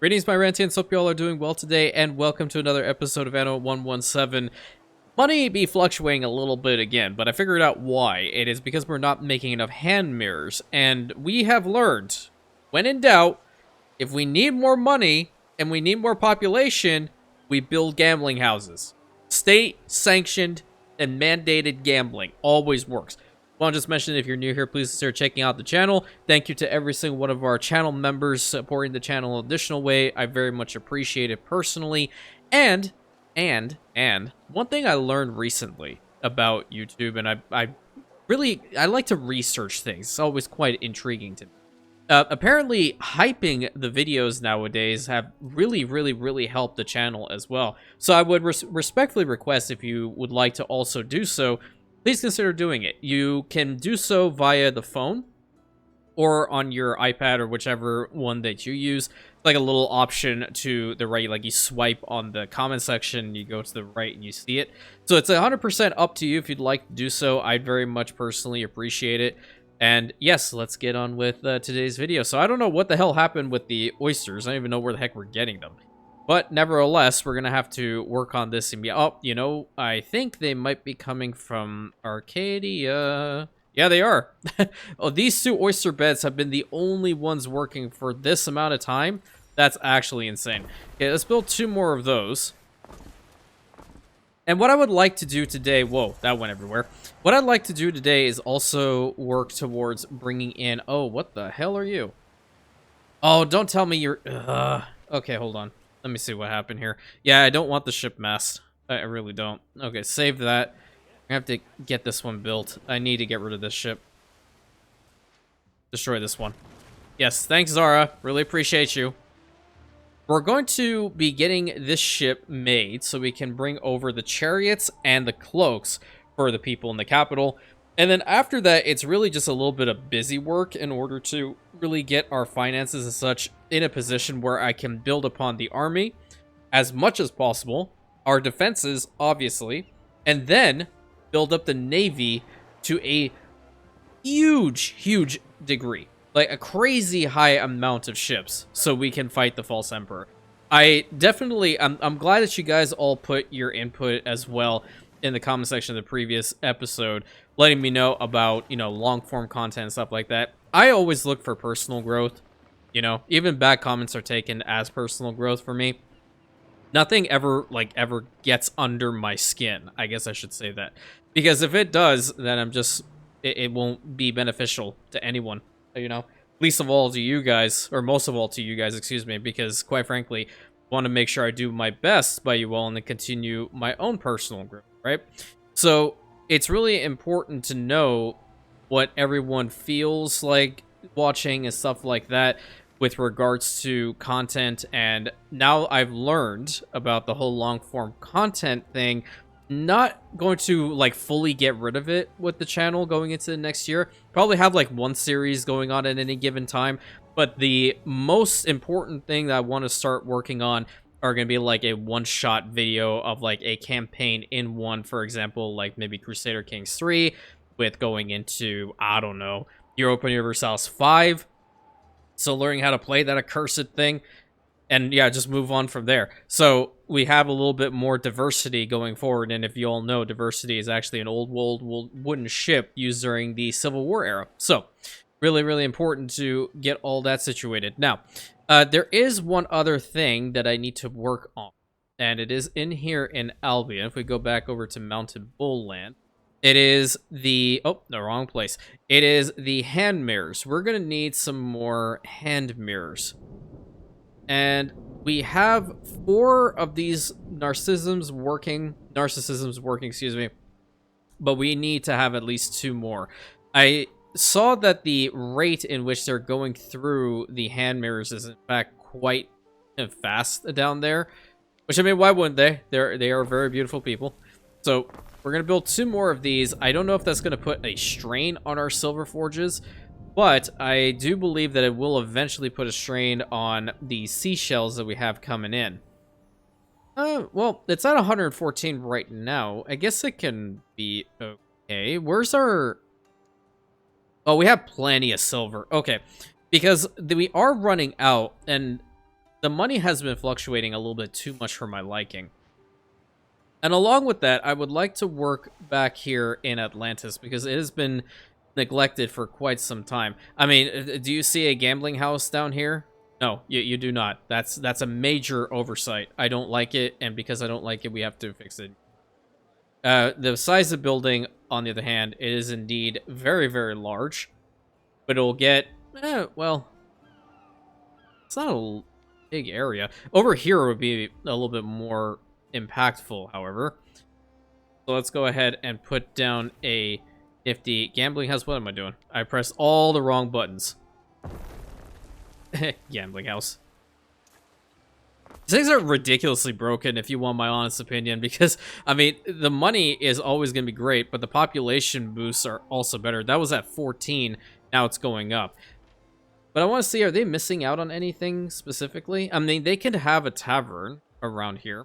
Greetings, my Rantians. Hope you all are doing well today, and welcome to another episode of Anno 117. Money be fluctuating a little bit again, but I figured out why. It is because we're not making enough hand mirrors, and we have learned, when in doubt, if we need more money and we need more population, we build gambling houses. State-sanctioned and mandated gambling always works. Well, I'll just mention, if you're new here, please consider checking out the channel. Thank you to every single one of our channel members supporting the channel in an additional way. I very much appreciate it personally. And one thing I learned recently about YouTube, and I like to research things. It's always quite intriguing to me. Apparently, hyping the videos nowadays have really helped the channel as well. So I would respectfully request, if you would like to also do so, please consider doing it. You can do so via the phone or on your iPad or whichever one that you use. Like a little option to the right, like you swipe on the comment section, you go to the right and you see it. So it's 100% up to you if you'd like to do so. I'd very much personally appreciate it. And yes, let's get on with today's video. So I don't know what the hell happened with the oysters. I don't even know where the heck we're getting them. But nevertheless, we're going to have to work on this and be... Oh, you know, I think they might be coming from Arcadia. Yeah, they are. Oh, these two oyster beds have been the only ones working for this amount of time. That's actually insane. Okay, let's build 2 more of those. And what I would like to do today... Whoa, that went everywhere. What I'd like to do today is also work towards bringing in... Oh, what the hell are you? Oh, don't tell me you're... Okay, hold on. Let me see what happened here. Yeah, I don't want the ship mast. I really don't. Okay, save that. I have to get this one built. I need to get rid of this ship. Destroy this one. Yes, thanks, Zara. Really appreciate you. We're going to be getting this ship made so we can bring over the chariots and the cloaks for the people in the capital. And then after that, it's really just a little bit of busy work in order to really get our finances and such in a position where I can build upon the army as much as possible, our defenses, obviously, and then build up the navy to a huge degree. Like a crazy high amount of ships so we can fight the False Emperor. I'm glad that you guys all put your input as well in the comment section of the previous episode, letting me know about, you know, long form content and stuff like that. I always look for personal growth. You know, even bad comments are taken as personal growth for me. Nothing ever gets under my skin. I guess I should say that. Because if it does, then it won't be beneficial to anyone, you know? Least of all to you guys, or most of all to you guys, excuse me, because quite frankly, I want to make sure I do my best by you all and then continue my own personal growth, right? So it's really important to know what everyone feels like watching and stuff like that with regards to content. And now I've learned about the whole long form content thing. Not going to like fully get rid of it with the channel going into the next year. Probably have like 1 series going on at any given time. But the most important thing that I want to start working on are going to be like a one-shot video of like a campaign in one. For example, like maybe Crusader Kings 3 with going into, I don't know, Europa Universalis 5. So learning how to play that accursed thing. And yeah, just move on from there. So we have a little bit more diversity going forward. And if you all know, diversity is actually an old world wooden ship used during the Civil War era. So really important to get all that situated. Now, there is one other thing that I need to work on. And it is in here in Albion. If we go back over to Mounted Bull Land, it is the... Oh, the wrong place. It is the hand mirrors. We're going to need some more hand mirrors. And we have 4 of these narcissisms working, excuse me, but we need to have at least 2 more. I saw that the rate in which they're going through the hand mirrors is in fact quite fast down there, which, I mean, why wouldn't they? They are very beautiful people. So we're going to build 2 more of these. I don't know if that's going to put a strain on our silver forges, but I do believe that it will eventually put a strain on the seashells that we have coming in. Well, it's at 114 right now. I guess it can be okay. Where's our... Oh, we have plenty of silver. Okay, because we are running out, and the money has been fluctuating a little bit too much for my liking. And along with that, I would like to work back here in Atlantis because it has been neglected for quite some time. I mean, do you see a gambling house down here? No, you do not. That's a major oversight. I don't like it, and because I don't like it, we have to fix it. The size of the building, on the other hand, it is indeed very, very large. But it'll get, well, it's not a big area. Over here would be a little bit more impactful, however. So let's go ahead and put down a nifty gambling house. What am I doing? I pressed all the wrong buttons. Gambling house. These things are ridiculously broken, if you want my honest opinion, because, I mean, the money is always going to be great, but the population boosts are also better. That was at 14, now it's going up. But I want to see, are they missing out on anything specifically? I mean, they could have a tavern around here.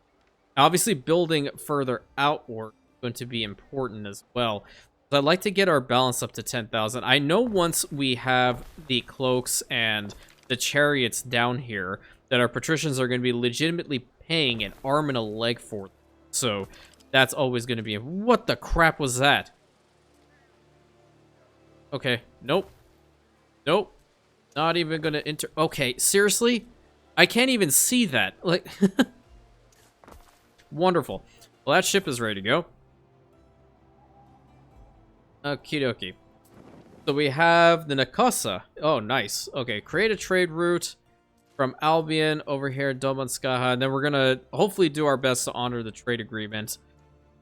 Obviously, building further outward is going to be important as well. So I'd like to get our balance up to 10,000. I know once we have the cloaks and the chariots down here, that our patricians are going to be legitimately paying an arm and a leg for them. So that's always going to be... What the crap was that? Okay, nope. Nope. Not even going to enter... Okay, seriously? I can't even see that. Like... Wonderful. Well, that ship is ready to go. Okie dokie. So we have the Nakasa. Oh, nice. Okay, create a trade route from Albion over here, Domanskaha. And then we're going to hopefully do our best to honor the trade agreement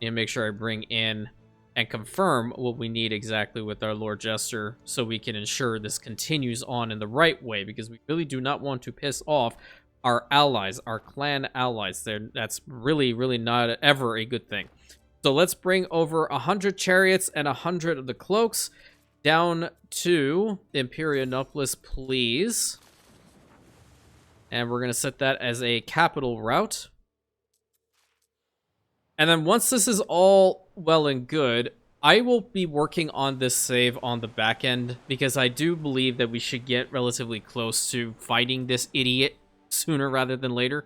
and make sure I bring in and confirm what we need exactly with our Lord Jester so we can ensure this continues on in the right way, because we really do not want to piss off our allies, our clan allies. That's really, really not ever a good thing. So let's bring over 100 chariots and 100 of the cloaks down to Imperianopolis, please. And we're going to set that as a capital route. And then once this is all well and good, I will be working on this save on the back end, because I do believe that we should get relatively close to fighting this idiot sooner rather than later.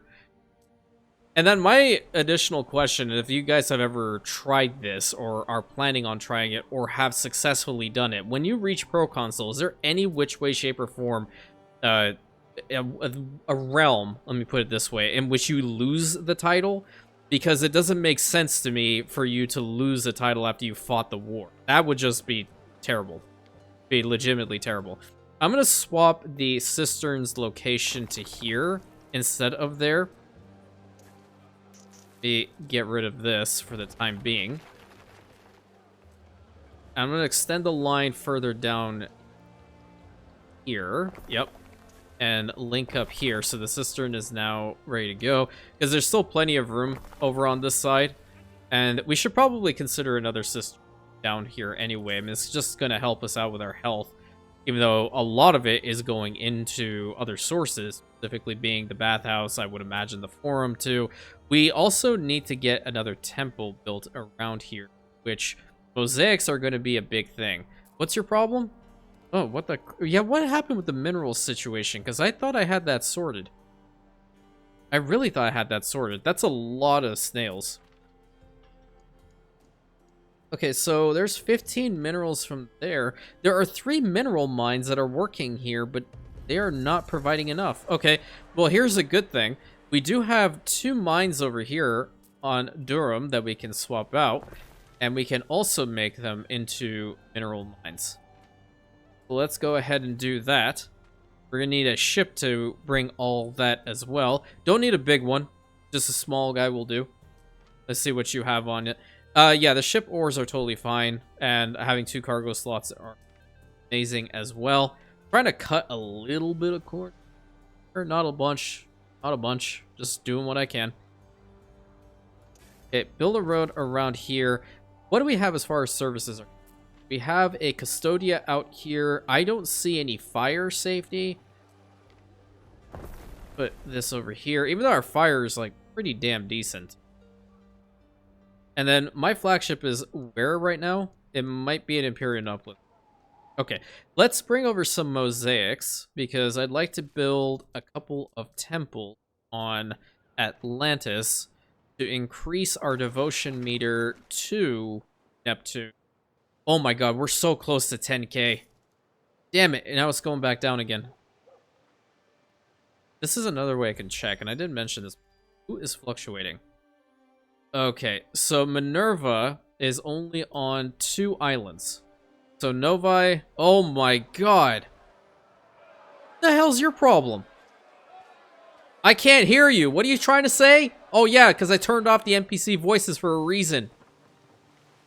And then my additional question, if you guys have ever tried this or are planning on trying it or have successfully done it, when you reach Pro Console, is there any which way, shape, or form a realm, let me put it this way, in which you lose the title? Because it doesn't make sense to me for you to lose the title after you fought the war. That would just be terrible. Be legitimately terrible. I'm going to swap the cistern's location to here instead of there. Get rid of this for the time being. I'm going to extend the line further down here. Yep. And link up here, so the cistern is now ready to go, because there's still plenty of room over on this side, and we should probably consider another cistern down here anyway. I mean, it's just going to help us out with our health, even though a lot of it is going into other sources, specifically being the bathhouse, I would imagine the forum too. We also need to get another temple built around here, which mosaics are going to be a big thing. What's your problem? Oh, what the... Yeah, what happened with the minerals situation? Because I thought I had that sorted. I really thought I had that sorted. That's a lot of snails. Okay, so there's 15 minerals from there. There are 3 mineral mines that are working here, but they are not providing enough. Okay, well, here's a good thing. We do have 2 mines over here on Durham that we can swap out, and we can also make them into mineral mines. So let's go ahead and do that. We're going to need a ship to bring all that as well. Don't need a big one. Just a small guy will do. Let's see what you have on it. Yeah, the ship ores are totally fine. And having 2 cargo slots are amazing as well. Trying to cut a little bit of cord. Not a bunch. Not a bunch. Just doing what I can. Okay, build a road around here. What do we have as far as services are? We have a Custodia out here. I don't see any fire safety. Put this over here. Even though our fire is, like, pretty damn decent. And then my flagship is where right now? It might be in Imperianopolis. Okay, let's bring over some mosaics, because I'd like to build a couple of temples on Atlantis to increase our devotion meter to Neptune. Oh my god, we're so close to 10k. Damn it, now it's going back down again. This is another way I can check, and I didn't mention this. Who is fluctuating? Okay, so Minerva is only on 2 islands. So Novi... Oh my god. What the hell's your problem? I can't hear you. What are you trying to say? Oh yeah, because I turned off the NPC voices for a reason.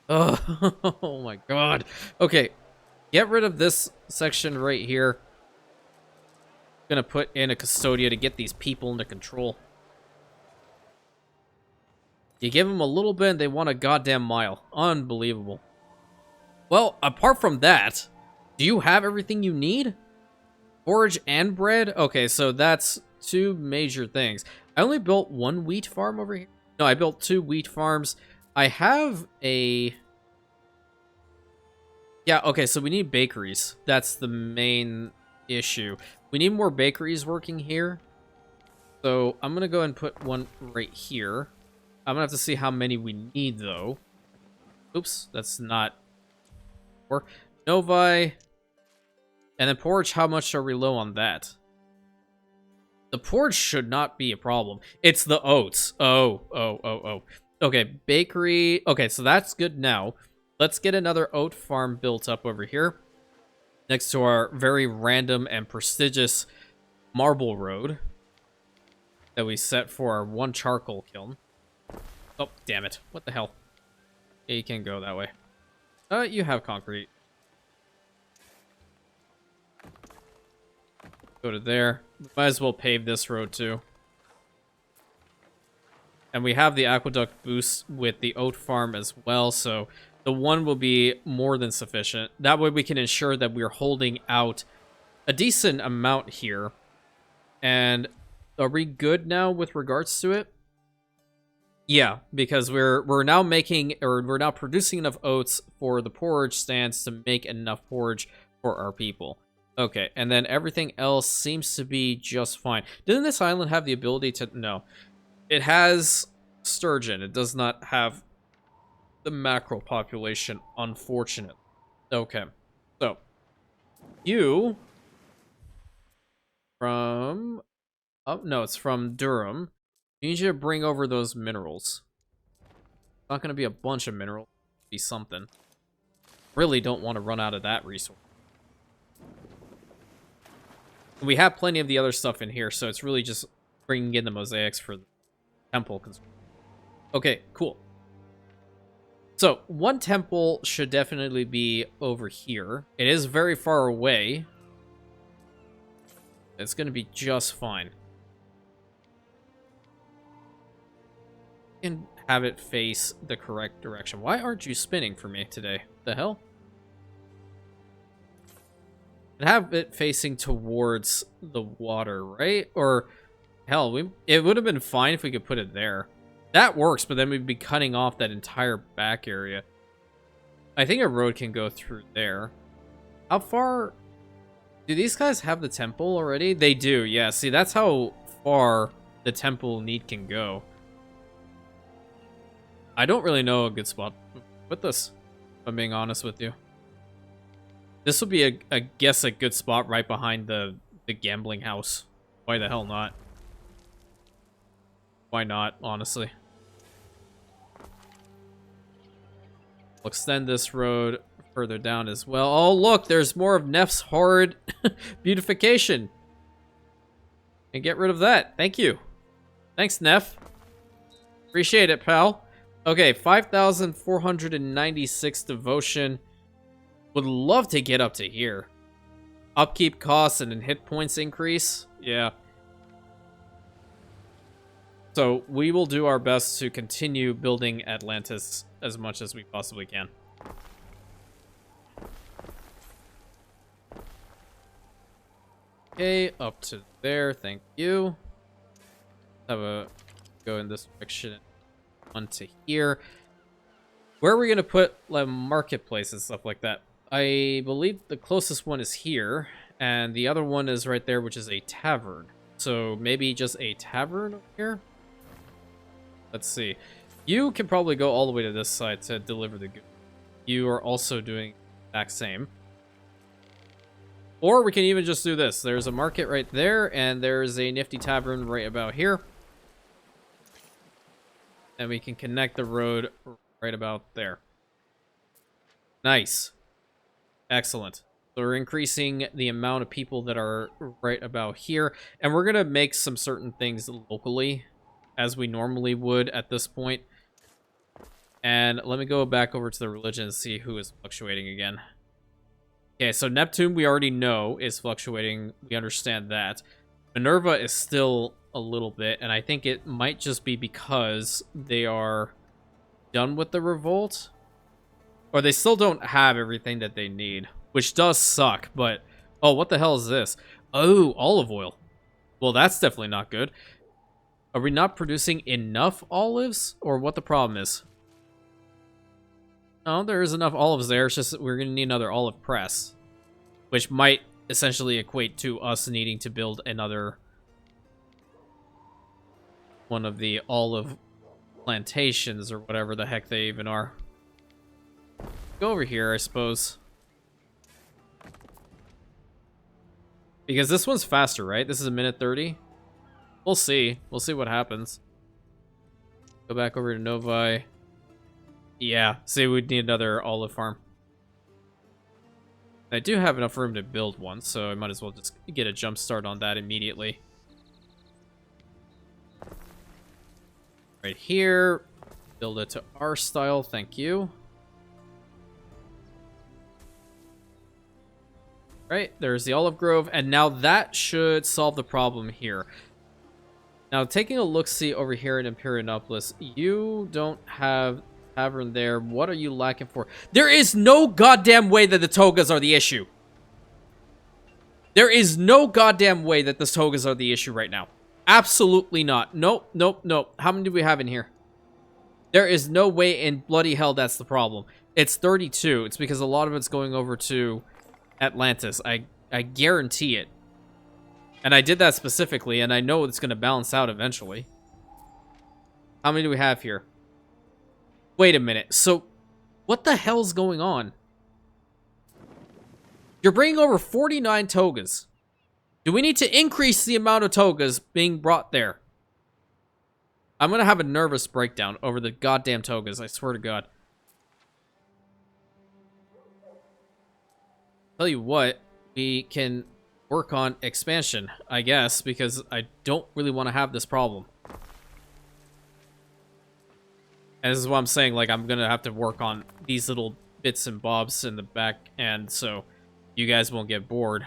Ugh. Oh my god. Okay, get rid of this section right here. Gonna put in a Custodia to get these people under control. You give them a little bit and they want a goddamn mile. Unbelievable. Well, apart from that, do you have everything you need? Forage and bread? Okay, so that's 2 major things. I only built 1 wheat farm over here. No, I built 2 wheat farms. I have a... Yeah, okay, so we need bakeries. That's the main issue. We need more bakeries working here. So I'm going to go and put one right here. I'm going to have to see how many we need, though. Oops, that's not... Or Novi. And then porridge, how much are we low on that? The porridge should not be a problem. It's the oats. Oh. Okay, bakery. Okay, so that's good now. Let's get another oat farm built up over here. Next to our very random and prestigious marble road that we set for our 1 charcoal kiln. Oh, damn it. What the hell? Yeah, you can't go that way. You have concrete. Go to there. Might as well pave this road too. And we have the aqueduct boost with the oat farm as well, so the 1 will be more than sufficient. That way we can ensure that we're holding out a decent amount here. And are we good now with regards to it? Yeah, because we're now making, or we're now producing enough oats for the porridge stands to make enough porridge for our people. Okay, and then everything else seems to be just fine. Didn't this island have the ability to... No. It has sturgeon. It does not have the mackerel population, unfortunately. Okay, so you from... Oh, no, it's from Durham. You need you to bring over those minerals. It's not going to be a bunch of minerals. It'll be something. Really don't want to run out of that resource. We have plenty of the other stuff in here, so it's really just bringing in the mosaics for the temple construction. Okay, cool. So, 1 temple should definitely be over here. It is very far away. It's going to be just fine. And have it face the correct direction. Why aren't you spinning for me today? The hell? And have it facing towards the water, right? Or, hell, it would have been fine if we could put it there. That works, but then we'd be cutting off that entire back area. I think a road can go through there. How far... Do these guys have the temple already? They do, yeah. See, that's how far the temple need can go. I don't really know a good spot to put this, if I'm being honest with you. This would be, I guess, a good spot right behind the gambling house. Why the hell not? Why not, honestly? We'll extend this road further down as well. Oh, look, there's more of Neff's horrid beautification. And get rid of that. Thank you. Thanks, Neff. Appreciate it, pal. Okay, 5,496 devotion. Would love to get up to here. Upkeep costs and then hit points increase. Yeah. So we will do our best to continue building Atlantis as much as we possibly can. Okay, up to there. Thank you. Have a go in this direction. Onto here. Where are we gonna put like marketplace and stuff like that? I believe the closest one is here, and the other one is right there, which is a tavern. So maybe just a tavern over here? Let's see. You can probably go all the way to this side to deliver the goods. You are also doing the exact same. Or we can even just do this. There's a market right there, and there's a nifty tavern right about here. And we can connect the road right about there. Nice. Excellent. So we're increasing the amount of people that are right about here. And we're going to make some certain things locally, as we normally would at this point. And let me go back over to the religion and see who is fluctuating again. Okay, so Neptune we already know is fluctuating. We understand that. Minerva is still a little bit, and I think it might just be because they are done with the revolt. Or they still don't have everything that they need, which does suck, but... Oh, what the hell is this? Oh, olive oil. Well, that's definitely not good. Are we not producing enough olives? Or what the problem is? No, there is enough olives there. It's just that we're going to need another olive press. Which might essentially equate to us needing to build another... one of the olive plantations, or whatever the heck they even are. Go over here, I suppose. Because this one's faster, right? This is a minute 30. We'll see. We'll see what happens. Go back over to Novi. Yeah, see, we'd need another olive farm. I do have enough room to build one, so I might as well just get a jump start on that immediately. Right here. Build it to our style, thank you. Right, there's the olive grove, and now that should solve the problem here. Now, taking a look-see over here in Imperianopolis, you don't have tavern there. What are you lacking for? There is no goddamn way that the togas are the issue. There is no goddamn way that the togas are the issue right now. Absolutely not. Nope, nope, nope. How many do we have in here? There is no way in bloody hell that's the problem. It's 32. It's because a lot of it's going over to Atlantis. I guarantee it. And I did that specifically, and I know it's going to balance out eventually. How many do we have here? Wait a minute. So, what the hell's going on? You're bringing over 49 togas. Do we need to increase the amount of togas being brought there? I'm going to have a nervous breakdown over the goddamn togas, I swear to God. Tell you what, we can work on expansion, I guess, because I don't really want to have this problem. And this is what I'm saying, like, I'm gonna have to work on these little bits and bobs in the back end, so you guys won't get bored.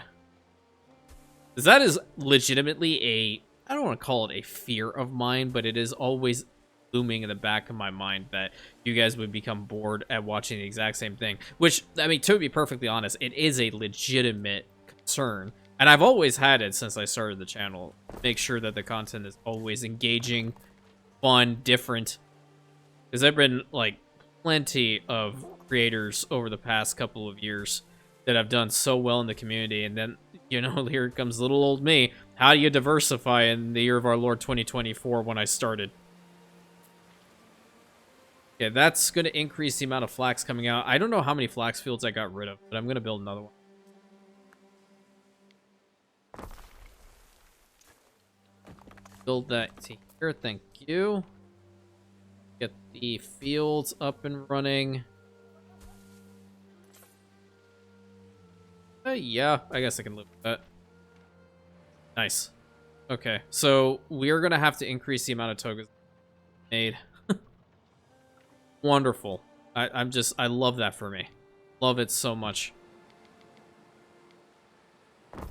Because that is legitimately a, I don't want to call it a fear of mine, but it is always looming in the back of my mind that you guys would become bored at watching the exact same thing. Which, I mean, to be perfectly honest, it is a legitimate concern. And I've always had it since I started the channel. Make sure that the content is always engaging, fun, different. Because there have been, like, plenty of creators over the past couple of years that have done so well in the community. And then, you know, here comes little old me. How do you diversify in the year of our Lord 2024 when I started? Okay, that's going to increase the amount of flax coming out. I don't know how many flax fields I got rid of, but I'm going to build another one. Build that to here, thank you. Get the fields up and running. Yeah, I guess I can live with that. Nice. Okay, so we are going to have to increase the amount of togas made. Wonderful. I love that for me. Love it so much.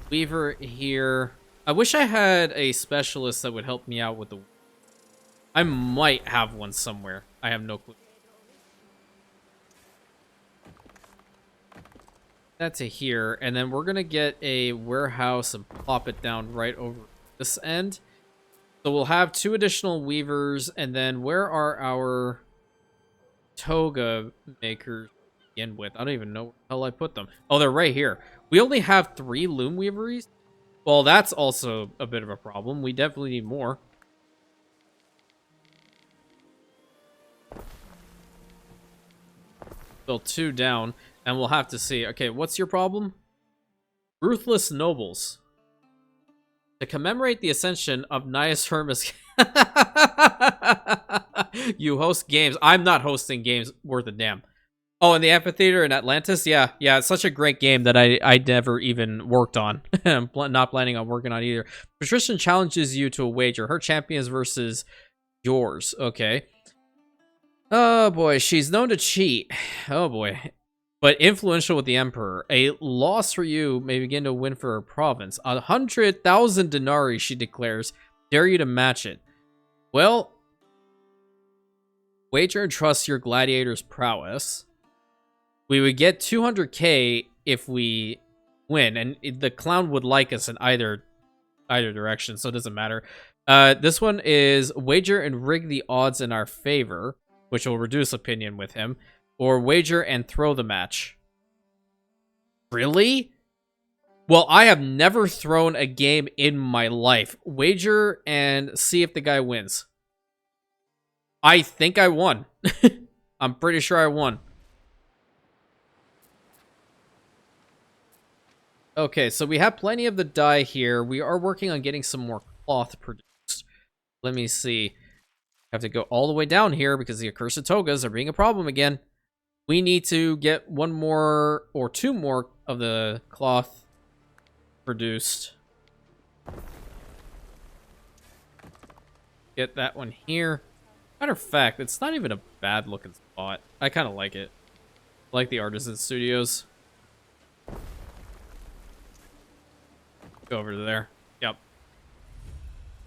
Weaver here. I wish I had a specialist that would help me out with the... I might have one somewhere. I have no clue. That to here, and then we're gonna get a warehouse and plop it down right over this end. So we'll have 2 additional weavers, and then where are our toga makers to begin with? I don't even know where the hell I put them. Oh, they're right here. We only have 3 loom weaveries. Well, that's also a bit of a problem. We definitely need more. Still 2 down, and we'll have to see. Okay, what's your problem? Ruthless nobles. To commemorate the ascension of Gnaeus Hermes. You host games. I'm not hosting games worth a damn. Oh, and the amphitheater in Atlantis? Yeah, it's such a great game that I never even worked on. I'm not planning on working on either. Patrician challenges you to a wager. Her champions versus yours. Okay. Oh boy, she's known to cheat. Oh boy. But influential with the Emperor. A loss for you may begin to win for her province. 100,000 denarii, she declares. Dare you to match it. Well, wager and trust your gladiator's prowess. We would get 200k if we win, and the clown would like us in either direction, so it doesn't matter. This one is wager and rig the odds in our favor, which will reduce opinion with him, or wager and throw the match. Really? Well, I have never thrown a game in my life. Wager and see if the guy wins. I think I won. I'm pretty sure I won. Okay, so we have plenty of the dye here. We are working on getting some more cloth produced. Let me see. I have to go all the way down here because the accursed togas are being a problem again. We need to get 1 more or 2 more of the cloth produced. Get that one here. Matter of fact, it's not even a bad looking spot. I kind of like it. I like the artisan studios. Go over to there. Yep.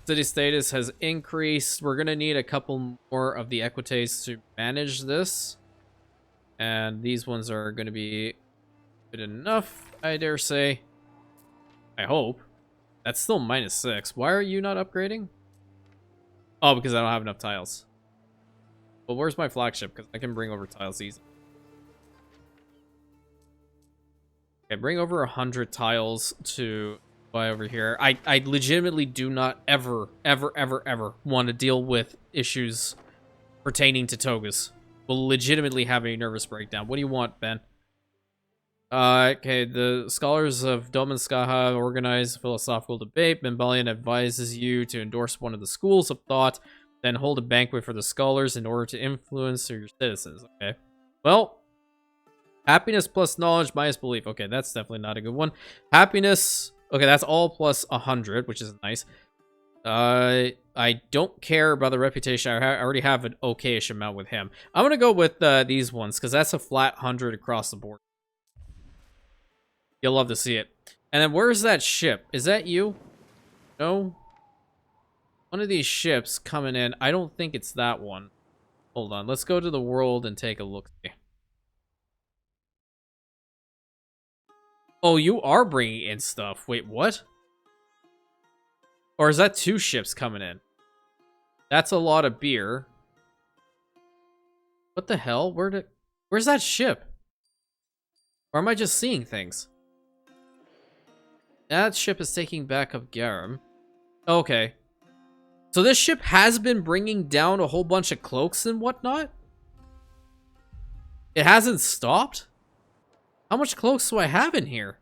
City status has increased. We're going to need a couple more of the equites to manage this. And these ones are going to be good enough, I dare say. I hope. That's still -6. Why are you not upgrading? Oh, because I don't have enough tiles. Well, where's my flagship? Because I can bring over tiles easy. Okay, bring over 100 tiles to buy over here. I legitimately do not ever want to deal with issues pertaining to togas. Will legitimately have a nervous breakdown. What do you want, Ben? Okay, the scholars of Dominskaha organize a philosophical debate. Benbalian advises you to endorse one of the schools of thought, then hold a banquet for the scholars in order to influence your citizens. Okay. Well, happiness plus knowledge minus belief. Okay, that's definitely not a good one. Happiness. Okay, that's all plus 100, which is nice. I don't care about the reputation. I already have an okayish amount with him. I'm gonna go with these ones because that's a flat 100 across the board. You'll love to see it. And then where's that ship? Is that you? No. One of these ships coming in. I don't think it's that one. Hold on. Let's go to the world and take a look. Oh, you are bringing in stuff. Wait, what? Or is that 2 ships coming in? That's a lot of beer. What the hell? Where's that ship? Or am I just seeing things? That ship is taking back up Garum. Okay. So this ship has been bringing down a whole bunch of cloaks and whatnot? It hasn't stopped? How much cloaks do I have in here?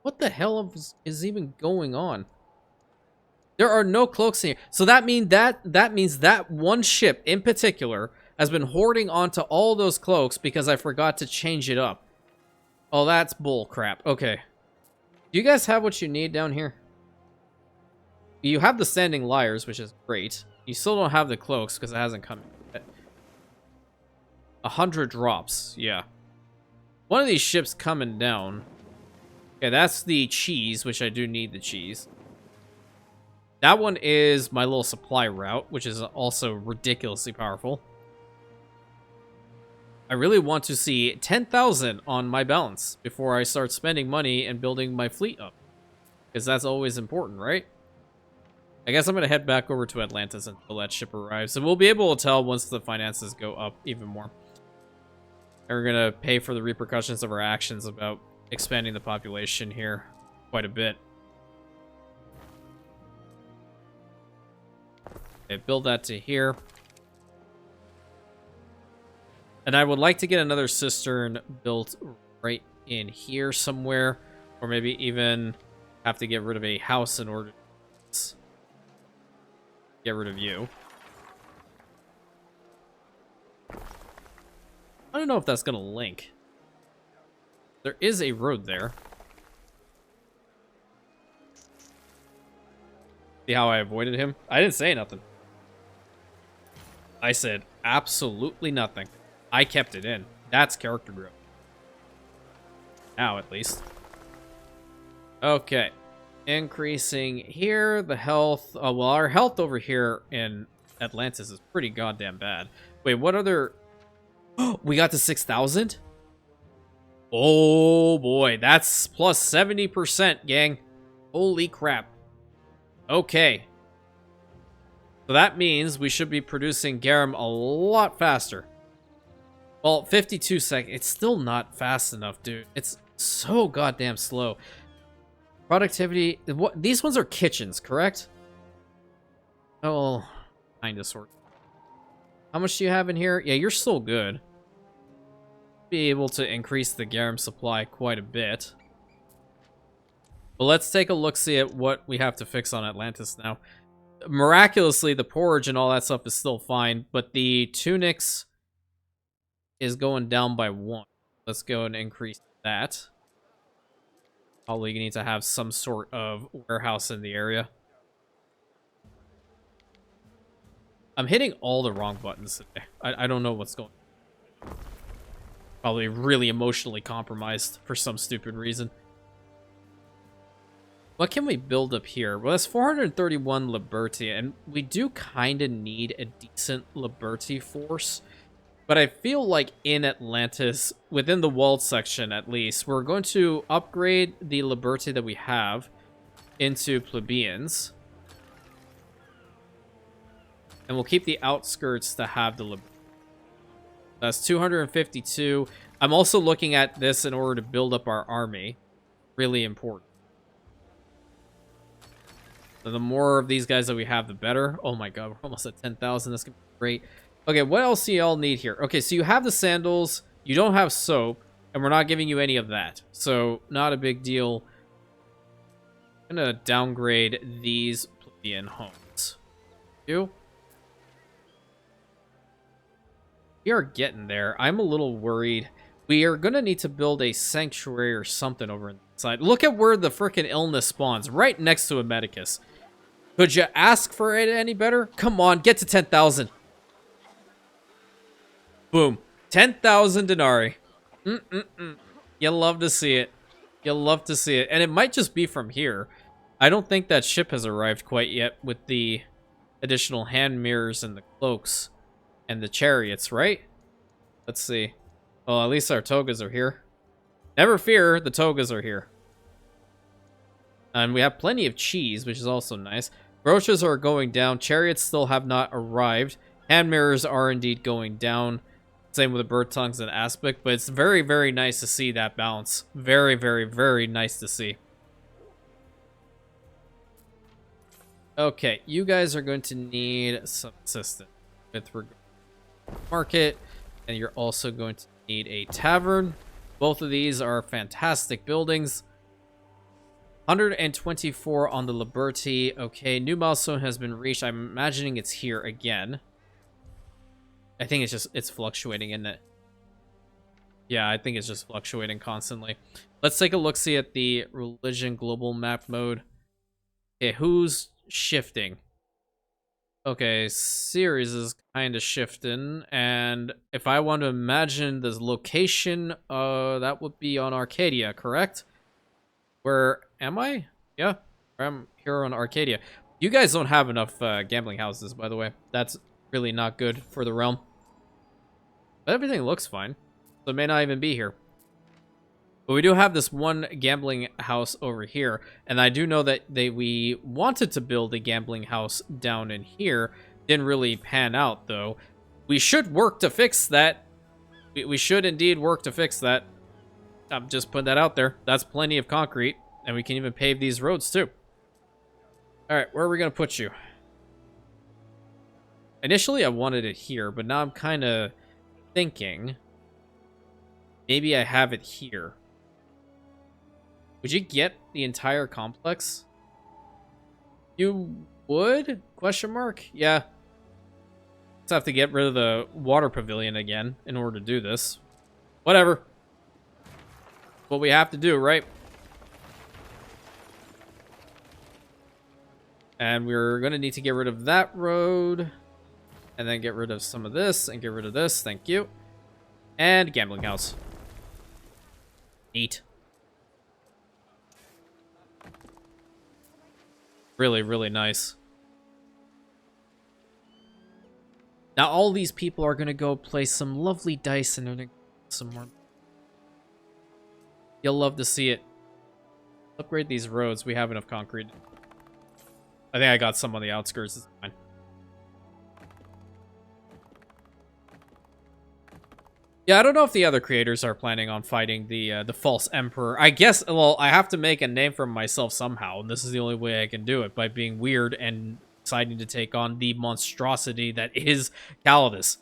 What the hell is even going on? There are no cloaks in here. So that means that one ship in particular has been hoarding onto all those cloaks because I forgot to change it up. Oh, that's bull crap. Okay. Do you guys have what you need down here? You have the standing lyres, which is great. You still don't have the cloaks because it hasn't come yet. 100 drops. Yeah. One of these ships coming down. Okay, that's the cheese, which I do need the cheese. That one is my little supply route, which is also ridiculously powerful. I really want to see 10,000 on my balance before I start spending money and building my fleet up. Because that's always important, right? I guess I'm going to head back over to Atlantis until that ship arrives. And we'll be able to tell once the finances go up even more. And we're going to pay for the repercussions of our actions about expanding the population here quite a bit. Okay, build that to here. And I would like to get another cistern built right in here somewhere. Or maybe even have to get rid of a house in order to get rid of you. I don't know if that's going to link. There is a road there. See how I avoided him? I didn't say nothing. I said absolutely nothing. I kept it in. That's character growth. Now, at least. Okay. Increasing here. The health. Well, our health over here in Atlantis is pretty goddamn bad. Wait, what other... We got to 6,000? Oh, boy. That's plus 70%, gang. Holy crap. Okay. So that means we should be producing garum a lot faster. Well, 52 seconds. It's still not fast enough, dude. It's so goddamn slow. Productivity. What? These ones are kitchens, correct? Oh, kind of, sort of. How much do you have in here? Yeah, you're still good. Be able to increase the garum supply quite a bit. But let's take a look-see at what we have to fix on Atlantis now. Miraculously, the porridge and all that stuff is still fine, but the tunics is going down by 1. Let's go and increase that. Probably need to have some sort of warehouse in the area. I'm hitting all the wrong buttons today. I don't know what's going on. Probably really emotionally compromised for some stupid reason. What can we build up here? Well, that's 431 Liberty, and we do kind of need a decent Liberty force. But I feel like in Atlantis, within the walled section at least, we're going to upgrade the Liberty that we have into plebeians. And we'll keep the outskirts to have the Liberty. That's 252. I'm also looking at this in order to build up our army. Really important. So the more of these guys that we have, the better. Oh my god, we're almost at 10,000. That's going to be great. Okay, what else do y'all need here? Okay, so you have the sandals. You don't have soap. And we're not giving you any of that. So, not a big deal. I'm going to downgrade these plebeian homes. You? We are getting there. I'm a little worried. We are going to need to build a sanctuary or something over inside. Look at where the frickin' illness spawns. Right next to a medicus. Could you ask for it any better? Come on, get to 10,000. Boom. 10,000 denarii. You love to see it. You love to see it. And it might just be from here. I don't think that ship has arrived quite yet with the additional hand mirrors and the cloaks and the chariots, right? Let's see. Well, at least our togas are here. Never fear, the togas are here. And we have plenty of cheese, which is also nice. Brooches are going down. Chariots still have not arrived. Hand mirrors are indeed going down. Same with the bird tongues and aspect. But it's very, very nice to see that balance. Very, very, very nice to see. Okay, you guys are going to need some assistance with regard to market. And you're also going to need a tavern. Both of these are fantastic buildings. 124 on the Liberty. Okay, new milestone has been reached. I'm imagining it's here again. I think it's fluctuating, isn't it? Yeah, I think it's just fluctuating constantly. Let's take a look-see at the religion global map mode. Okay, who's shifting? Okay, Ceres is kind of shifting, and if I want to imagine this location, that would be on Arcadia, correct? Where am I? Yeah, I'm here on Arcadia. You guys don't have enough gambling houses, by the way. That's really not good for the realm. But everything looks fine, so it may not even be here. But we do have this one gambling house over here, and I do know that we wanted to build a gambling house down in here. Didn't really pan out, though. We should work to fix that. We should indeed work to fix that. I'm just putting that out there. That's plenty of concrete, and we can even pave these roads too. All right, where are we gonna put you? Initially, I wanted it here, but now I'm kind of thinking maybe I have it here. Would you get the entire complex? You would? Question mark? Yeah. Let's have to get rid of the water pavilion again in order to do this. Whatever. What we have to do, right? And we're going to need to get rid of that road. And then get rid of some of this. And get rid of this. Thank you. And gambling house. Neat. Really, really nice. Now all these people are going to go play some lovely dice and earn some more. You'll love to see it. Upgrade these roads. We have enough concrete. I think I got some on the outskirts. It's fine. Yeah, I don't know if the other creators are planning on fighting the False Emperor. I guess, well, I have to make a name for myself somehow, and this is the only way I can do it, by being weird and deciding to take on the monstrosity that is Calidus.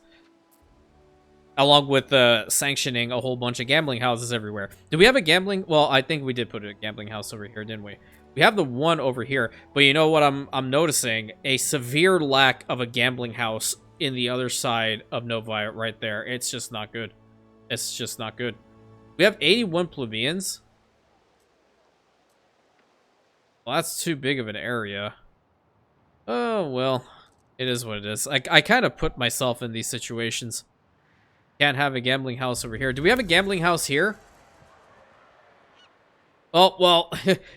Along with sanctioning a whole bunch of gambling houses everywhere. Do we have a gambling? Well, I think we did put a gambling house over here, didn't we? We have the one over here, but you know what I'm noticing? A severe lack of a gambling house in the other side of Novi right there. It's just not good. It's just not good. We have 81 plebeians. Well, that's too big of an area. Oh, well. It is what it is. I kind of put myself in these situations. Can't have a gambling house over here. Do we have a gambling house here? Oh, well,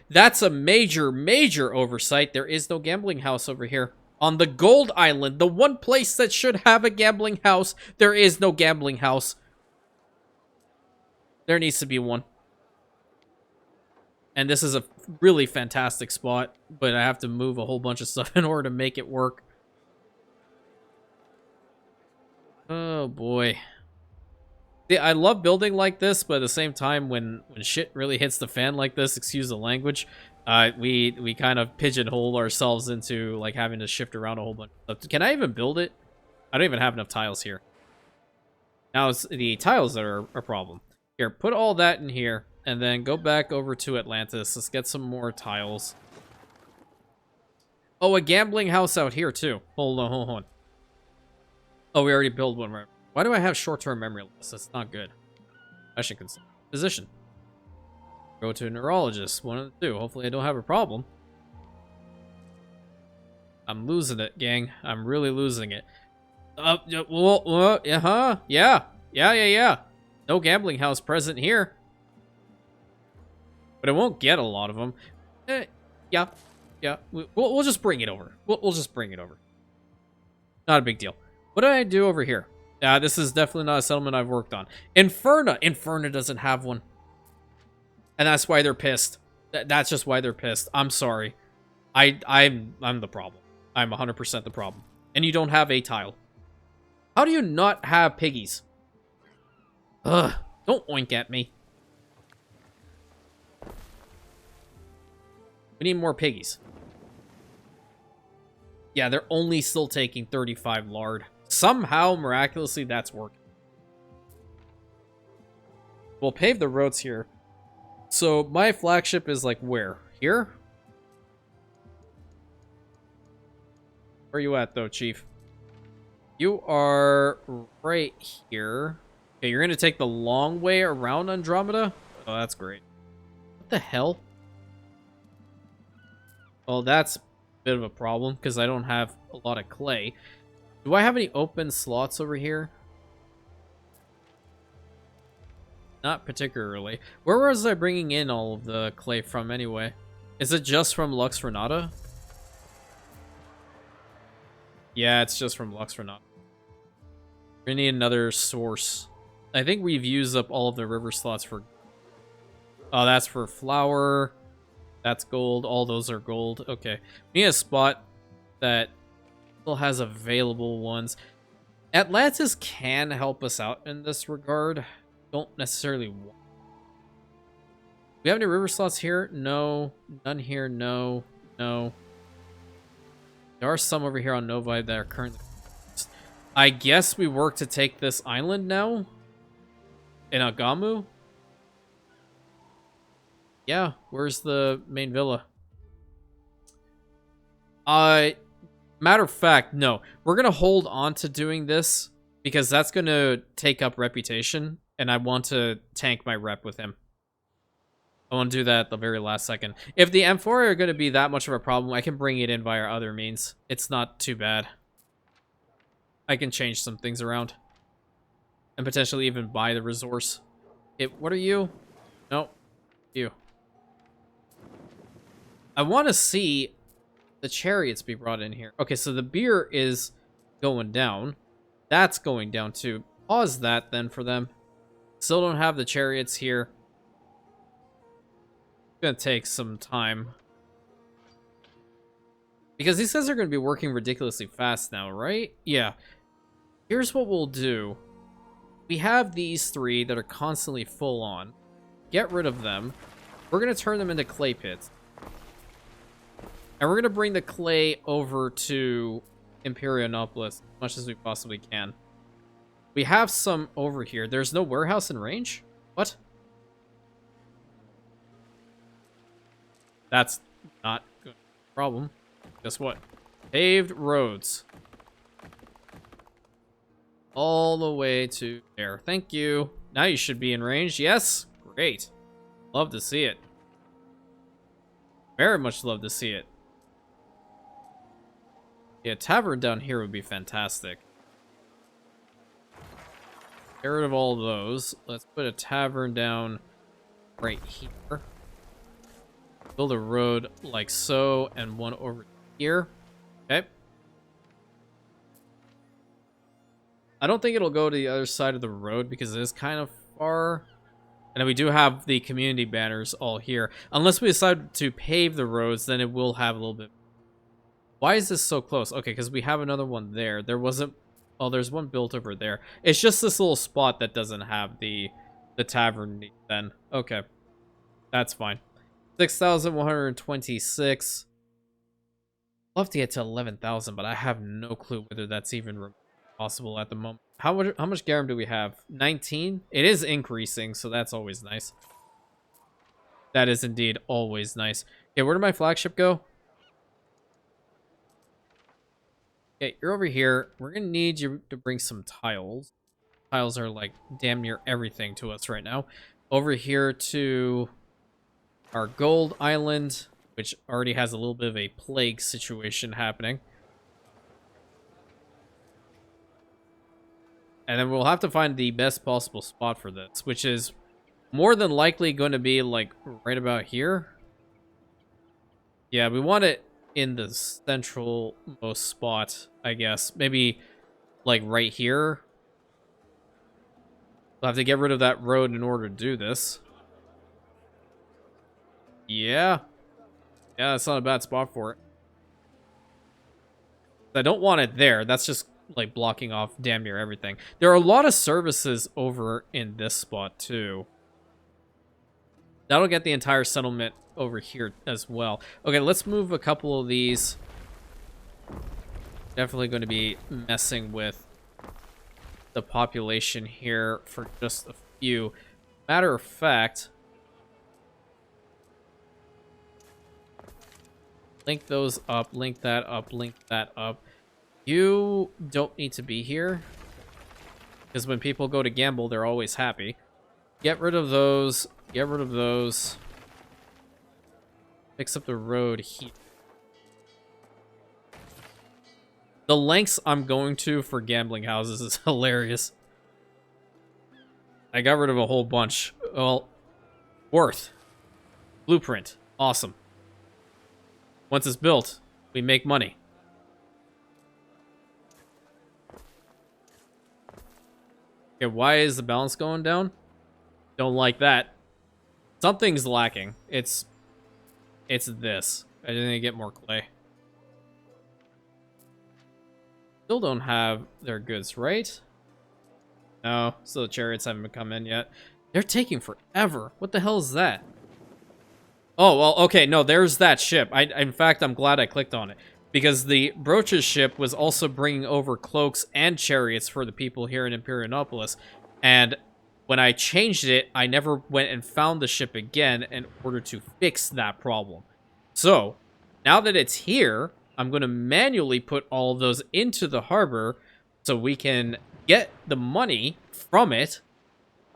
that's a major, major oversight. There is no gambling house over here. On the Gold Island, the one place that should have a gambling house, there is no gambling house. There needs to be one. And this is a really fantastic spot, but I have to move a whole bunch of stuff in order to make it work. Oh, boy. I love building like this, but at the same time, when shit really hits the fan like this, excuse the language, we kind of pigeonhole ourselves into like having to shift around a whole bunch of stuff. Can I even build it? I don't even have enough tiles here. Now it's the tiles that are a problem. Here, put all that in here, and then go back over to Atlantis. Let's get some more tiles. Oh, a gambling house out here too. Hold on, hold on. Oh, we already built one, right? Why do I have short-term memory loss? That's not good. I should consider physician. Go to a neurologist. One of the two. Hopefully I don't have a problem. I'm losing it, gang. I'm really losing it. Yeah. No gambling house present here. But I won't get a lot of them. Yeah. We'll just bring it over. We'll just bring it over. Not a big deal. What did I do over here? This is definitely not a settlement I've worked on. Inferna doesn't have one. And that's why they're pissed. That's just why they're pissed. I'm sorry. I'm the problem. I'm 100% the problem. And you don't have a tile. How do you not have piggies? Ugh. Don't oink at me. We need more piggies. Yeah, they're only still taking 35 lard. Somehow, miraculously, that's working. We'll pave the roads here. So, my flagship is like where? Here? Where are you at, though, Chief? You are right here. Okay, you're going to take the long way around Andromeda? Oh, that's great. What the hell? Well, that's a bit of a problem, because I don't have a lot of clay. Do I have any open slots over here? Not particularly. Where was I bringing in all of the clay from anyway? Is it just from Lux Renata? Yeah, it's just from Lux Renata. We're gonna need another source. I think we've used up all of the river slots for... Oh, that's for flour. That's gold. All those are gold. Okay. We need a spot that still has available ones. Atlantis can help us out in this regard. Don't necessarily want. We have any river slots here? No. None here. No. No. There are some over here on Novi that are currently... I guess we work to take this island now? In Agamu? Yeah, where's the main villa? Matter of fact, no. We're gonna hold on to doing this because that's gonna take up reputation, and I want to tank my rep with him. I want to do that at the very last second. If the M4 are gonna be that much of a problem, I can bring it in via other means. It's not too bad. I can change some things around. And potentially even buy the resource. What are you? Nope. You. I want to see the chariots be brought in here. Okay, so the beer is going down. That's going down too. Pause that then for them. Still don't have the chariots here. It's gonna take some time. Because these guys are gonna be working ridiculously fast now, right? Yeah. Here's what we'll do. We have these three that are constantly full on. Get rid of them. We're gonna turn them into clay pits. And we're going to bring the clay over to Imperium as much as we possibly can. We have some over here. There's no warehouse in range? What? That's not good. Problem. Guess what? Paved roads. All the way to there. Thank you. Now you should be in range. Yes? Great. Love to see it. Very much love to see it. Yeah, tavern down here would be fantastic. Get rid of all of those. Let's put a tavern down right here. Build a road like so, and one over here. Okay. I don't think it'll go to the other side of the road because it is kind of far. And we do have the community banners all here. Unless we decide to pave the roads, then it will have a little bit. Why is this so close? Okay, because we have another one there. There wasn't... Oh, there's one built over there. It's just this little spot that doesn't have the tavern then. Okay. That's fine. 6,126. Love to get to 11,000, but I have no clue whether that's even possible at the moment. How much garum do we have? 19? It is increasing, so that's always nice. That is indeed always nice. Okay, where did my flagship go? Okay, you're over here. We're gonna need you to bring some tiles. Tiles are like damn near everything to us right now. Over here to our gold island, which already has a little bit of a plague situation happening. And then we'll have to find the best possible spot for this, which is more than likely going to be like right about here. Yeah, we want it in the central most spot, I guess. Maybe like right here. We'll have to get rid of that road in order to do this. Yeah. Yeah, that's not a bad spot for it. I don't want it there. That's just like blocking off damn near everything. There are a lot of services over in this spot too. That'll get the entire settlement over here as well. Okay, let's move a couple of these. Definitely going to be messing with the population here for just a few. Matter of fact, link those up, link that up, link that up. You don't need to be here, because when people go to gamble, they're always happy. Get rid of those. Get rid of those. Fix up the road here. The lengths I'm going to for gambling houses is hilarious. I got rid of a whole bunch. Well, worth. Blueprint. Awesome. Once it's built, we make money. Okay, why is the balance going down? Don't like that. Something's lacking. It's this. I didn't get more clay. Still don't have their goods, right? No, still the chariots haven't come in yet. They're taking forever. What the hell is that? Oh, well, okay, no, there's that ship. In fact, I'm glad I clicked on it. Because the Brooch's ship was also bringing over cloaks and chariots for the people here in Imperianopolis. And when I changed it, I never went and found the ship again in order to fix that problem. So, now that it's here, I'm going to manually put all of those into the harbor so we can get the money from it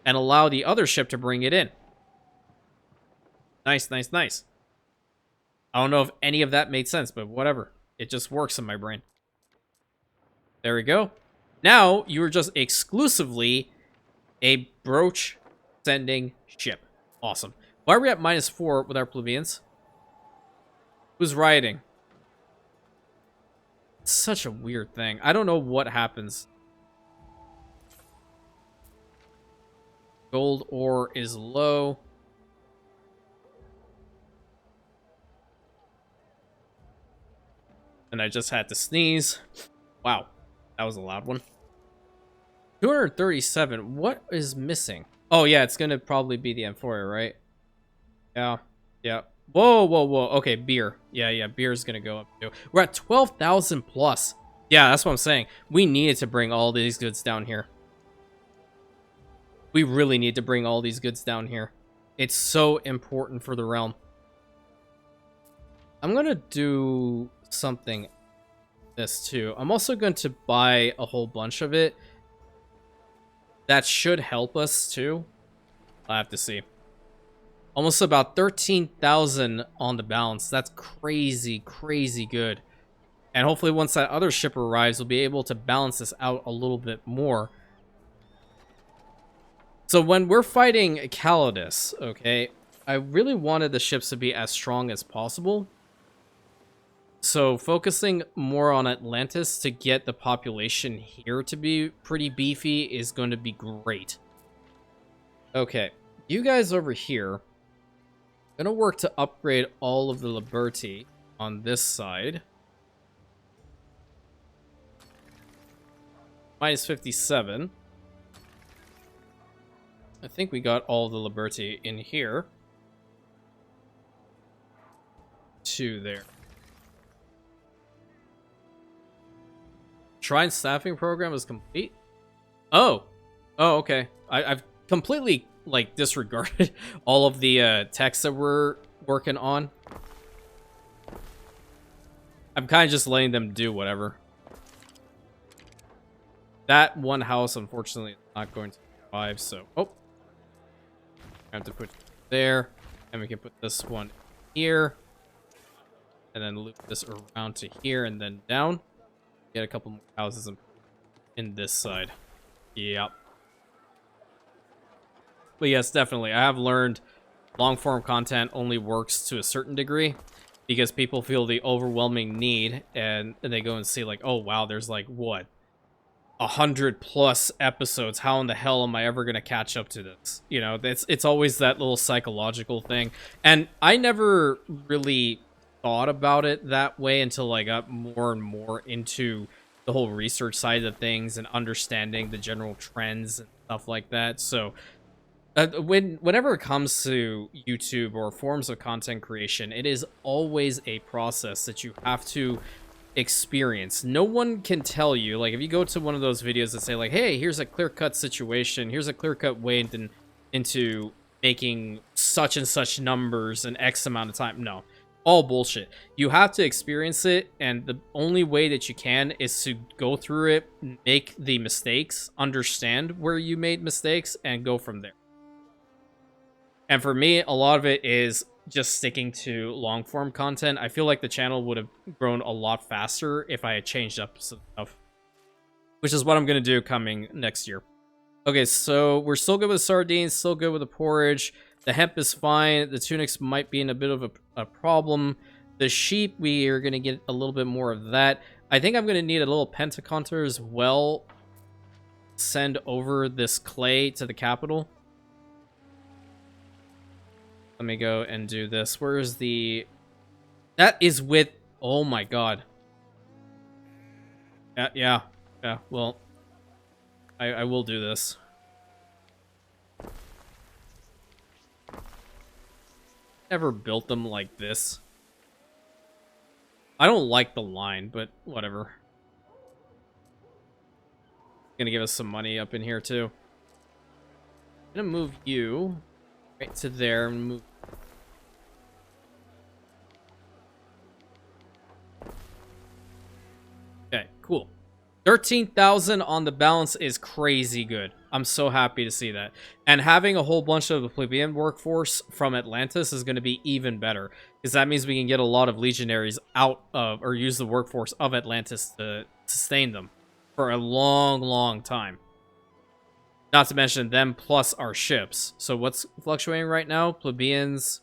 and allow the other ship to bring it in. Nice, nice, nice. I don't know if any of that made sense, but whatever. It just works in my brain. There we go. Now, you're just exclusively a brooch sending ship. Awesome. Why are we at -4 with our plebeians? Who's rioting? It's such a weird thing. I don't know what happens. Gold ore is low. And I just had to sneeze. Wow. That was a loud one. 237. What is missing? Oh, yeah, it's going to probably be the Amphoria, right? Yeah. Yeah. Whoa, whoa, whoa. Okay, beer. Yeah, beer is going to go up too. We're at 12,000 plus. Yeah, that's what I'm saying. We needed to bring all these goods down here. We really need to bring all these goods down here. It's so important for the realm. I'm going to do something this too. I'm also going to buy a whole bunch of it. That should help us too. I'll have to see. Almost about 13,000 on the balance. That's crazy, crazy good. And hopefully once that other ship arrives, we'll be able to balance this out a little bit more. So when we're fighting Calidus, okay, I really wanted the ships to be as strong as possible. So focusing more on Atlantis to get the population here to be pretty beefy is going to be great. Okay, you guys over here, gonna work to upgrade all of the Liberty on this side. -57. I think we got all the Liberty in here. 2 there. Shrine staffing program is complete. Oh, okay. I've completely like disregarded all of the texts that we're working on. I'm kind of just letting them do whatever. That one house, unfortunately, is not going to survive. So, I have to put there, and we can put this one here, and then loop this around to here and then down. Get a couple more houses in this side. Yep. But yes, definitely. I have learned long form content only works to a certain degree because people feel the overwhelming need and they go and see like, oh wow, there's like what? 100+ episodes. How in the hell am I ever gonna catch up to this? You know, it's always that little psychological thing. And I never really thought about it that way until I got more and more into the whole research side of things and understanding the general trends and stuff like that. So whenever it comes to YouTube or forms of content creation, it is always a process that you have to experience. No one can tell you, like if you go to one of those videos that say like, hey, here's a clear-cut situation, here's a clear-cut way into making such and such numbers in X amount of time. No, all bullshit. You have to experience it, and the only way that you can is to go through it, make the mistakes, understand where you made mistakes, and go from there. And for me, a lot of it is just sticking to long form content. I feel like the channel would have grown a lot faster if I had changed up some stuff, which is what I'm going to do coming next year. Okay, so we're still good with sardines, still good with the porridge. The hemp is fine. The tunics might be in a bit of a problem. The sheep, we are going to get a little bit more of that. I think I'm going to need a little pentaconter as well. Send over this clay to the capital. Let me go and do this. Where's the... That is with... Oh my god. Yeah. Well, I will do this. ever built them like this. I don't like the line, but whatever. Gonna give us some money up in here too. I'm gonna move you right to there and move. Okay, cool. 13,000 on the balance is crazy good. I'm so happy to see that. And having a whole bunch of the plebeian workforce from Atlantis is going to be even better. Because that means we can get a lot of legionaries out of, or use the workforce of Atlantis to sustain them for a long, long time. Not to mention them plus our ships. So what's fluctuating right now? Plebeians.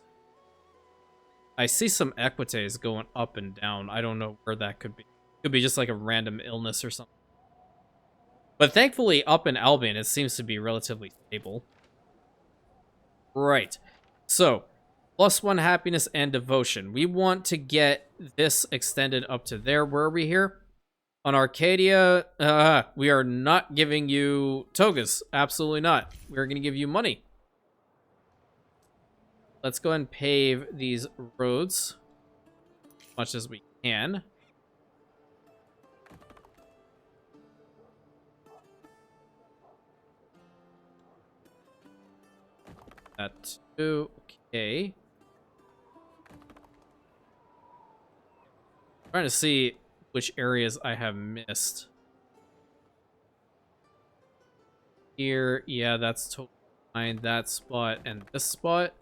I see some equites going up and down. I don't know where that could be. Could be just like a random illness or something. But thankfully, up in Albion, it seems to be relatively stable. Right. So, +1 happiness and devotion. We want to get this extended up to there. Where are we here? On Arcadia, we are not giving you togas. Absolutely not. We're going to give you money. Let's go ahead and pave these roads as much as we can. That too. Okay. Trying to see which areas I have missed. Here, yeah, that's totally fine. That spot and this spot.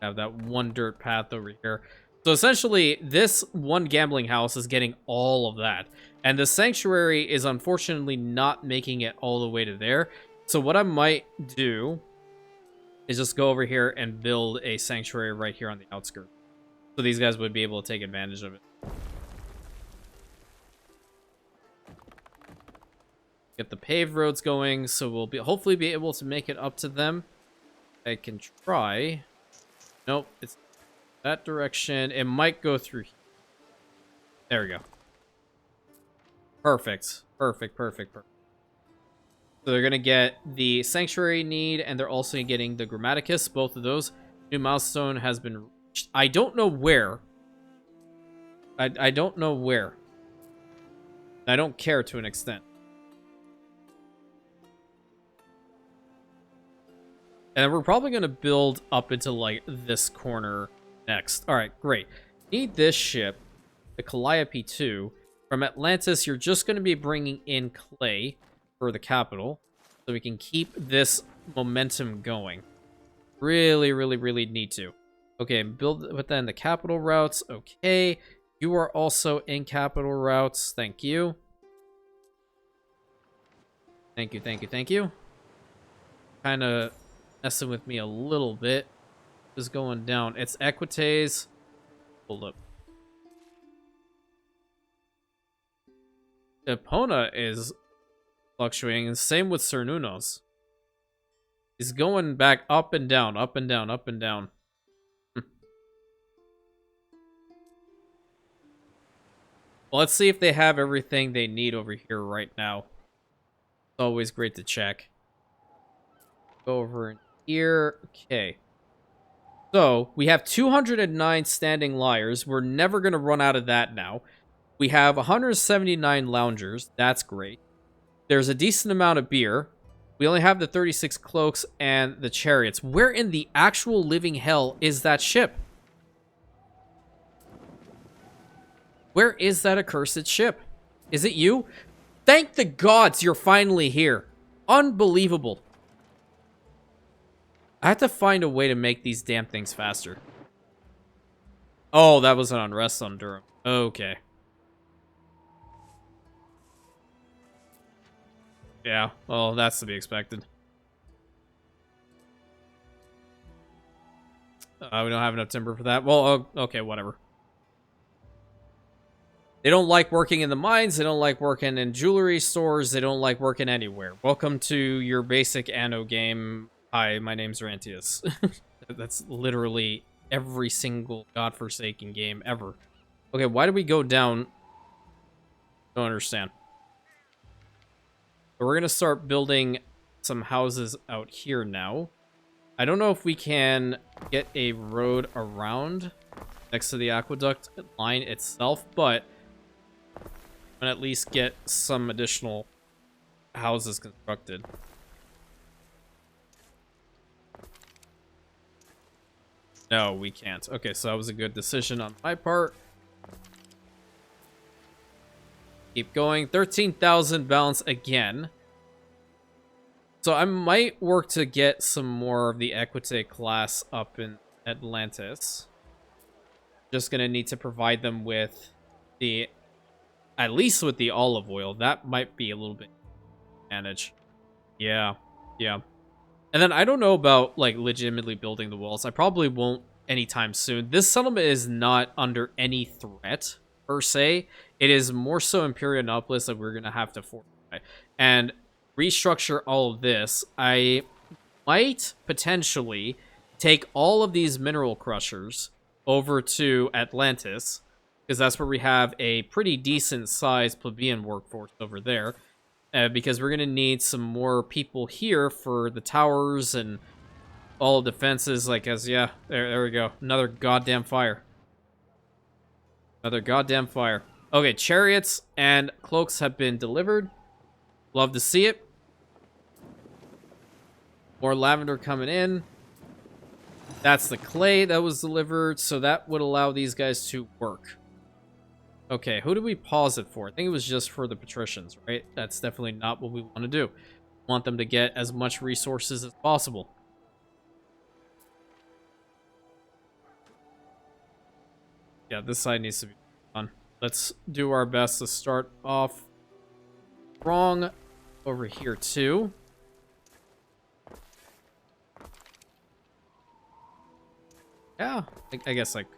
I have that one dirt path over here. So essentially, this one gambling house is getting all of that. And the sanctuary is unfortunately not making it all the way to there. So what I might do is just go over here and build a sanctuary right here on the outskirts. So these guys would be able to take advantage of it. Get the paved roads going, so we'll hopefully be able to make it up to them. I can try. Nope, it's that direction. It might go through here. There we go. Perfect. Perfect, perfect, perfect. So they're going to get the Sanctuary need, and they're also getting the Grammaticus. Both of those. New milestone has been reached. I don't know where. I don't know where. I don't care to an extent. And we're probably going to build up into, like, this corner next. Alright, great. Need this ship, the Calliope 2. From Atlantis, you're just going to be bringing in clay for the capital, so we can keep this momentum going. Really, really, really need to. Okay, build with then the capital routes. Okay, you are also in capital routes. Thank you. Thank you, thank you, thank you. Kind of messing with me a little bit. Is going down. It's Equites. Hold up. Epona is fluctuating, and same with Cernunos. He's going back up and down, up and down, up and down. Well, let's see if they have everything they need over here right now. It's always great to check. Go over in here. Okay. So, we have 209 standing liars. We're never going to run out of that now. We have 179 loungers. That's great. There's a decent amount of beer. We only have the 36 cloaks and the chariots. Where in the actual living hell is that ship? Where is that accursed ship? Is it you? Thank the gods you're finally here. Unbelievable. I have to find a way to make these damn things faster. Oh, that was an unrest on Durham. Okay. Yeah, well, that's to be expected. We don't have enough timber for that. Well, okay, whatever. They don't like working in the mines. They don't like working in jewelry stores. They don't like working anywhere. Welcome to your basic Anno game. Hi, my name's Rantians. That's literally every single godforsaken game ever. Okay, why do we go down? Don't understand. But we're going to start building some houses out here now. I don't know if we can get a road around next to the aqueduct line itself, but I'm gonna at least get some additional houses constructed. No, we can't. Okay, so that was a good decision on my part. Keep going. 13,000 balance again. So I might work to get some more of the Equite class up in Atlantis. Just gonna need to provide them with the, at least with the olive oil. That might be a little bit managed. Yeah, yeah. And then I don't know about like legitimately building the walls. I probably won't anytime soon. This settlement is not under any threat per se. It is more so Imperianopolis that we're gonna have to fortify and restructure all of this. I might potentially take all of these mineral crushers over to Atlantis, because that's where we have a pretty decent sized plebeian workforce over there, because we're going to need some more people here for the towers and all defenses. Like, as yeah, there we go, another goddamn fire, okay. Chariots and cloaks have been delivered. Love to see it. More lavender coming in. That's the clay that was delivered, so that would allow these guys to work. Okay, who did we pause it for? I think it was just for the patricians, right? That's definitely not what we want to do. We want them to get as much resources as possible. Yeah, this side needs to be done. Let's do our best to start off strong over here too. Yeah, I guess I could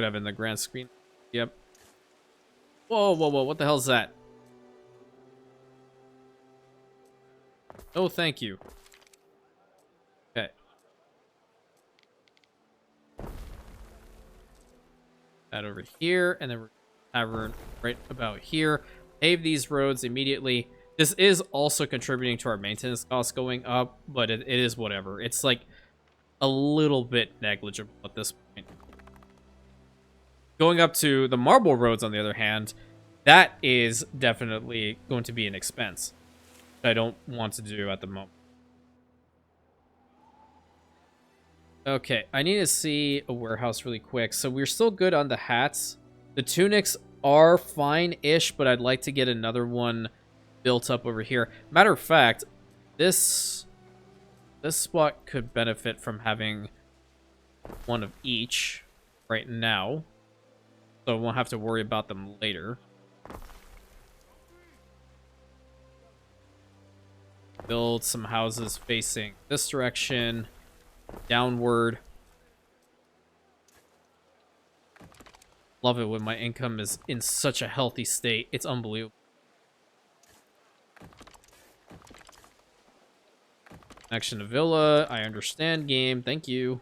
have in the grand screen. Yep. Whoa, whoa, whoa! What the hell is that? Oh, thank you. Okay. That over here, and then we're tavern right about here. Pave these roads immediately. This is also contributing to our maintenance costs going up, but it is whatever. It's like a little bit negligible at this point. Going up to the marble roads, on the other hand, that is definitely going to be an expense that I don't want to do at the moment. Okay, I need to see a warehouse really quick. So we're still good on the hats. The tunics are fine-ish, but I'd like to get another one built up over here. Matter of fact, this spot could benefit from having one of each right now, so I won't have to worry about them later. Build some houses facing this direction, downward. Love it when my income is in such a healthy state. It's unbelievable. Connection to Villa. I understand, game. Thank you.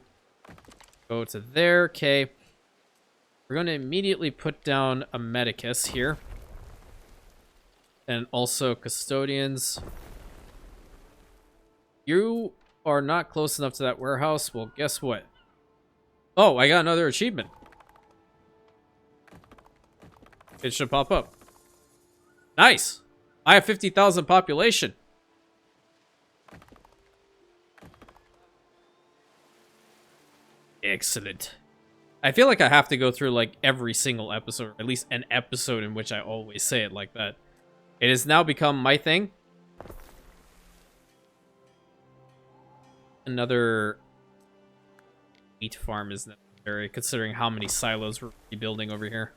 Go to there. Okay. We're going to immediately put down a medicus here. And also custodians. You are not close enough to that warehouse. Well, guess what? Oh, I got another achievement. It should pop up. Nice. I have 50,000 population. Excellent. I feel like I have to go through like every single episode, or at least an episode in which I always say it like that. It has now become my thing. Another wheat farm is necessary, considering how many silos we're rebuilding over here.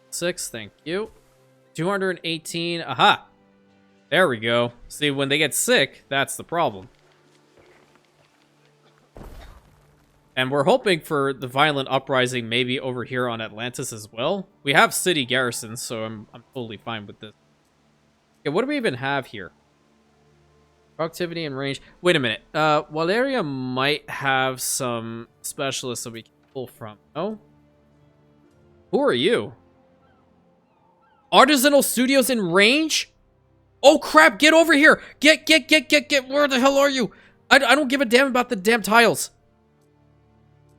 Six, thank you. 218. Aha! There we go. See, when they get sick, that's the problem. And we're hoping for the violent uprising maybe over here on Atlantis as well. We have city garrisons, so I'm totally fine with this. Okay, what do we even have here? Productivity and range. Wait a minute. Valeria might have some specialists that we can pull from. Oh? Who are you? Artisanal studios in range? Oh crap, get over here! Get, where the hell are you? I don't give a damn about the damn tiles.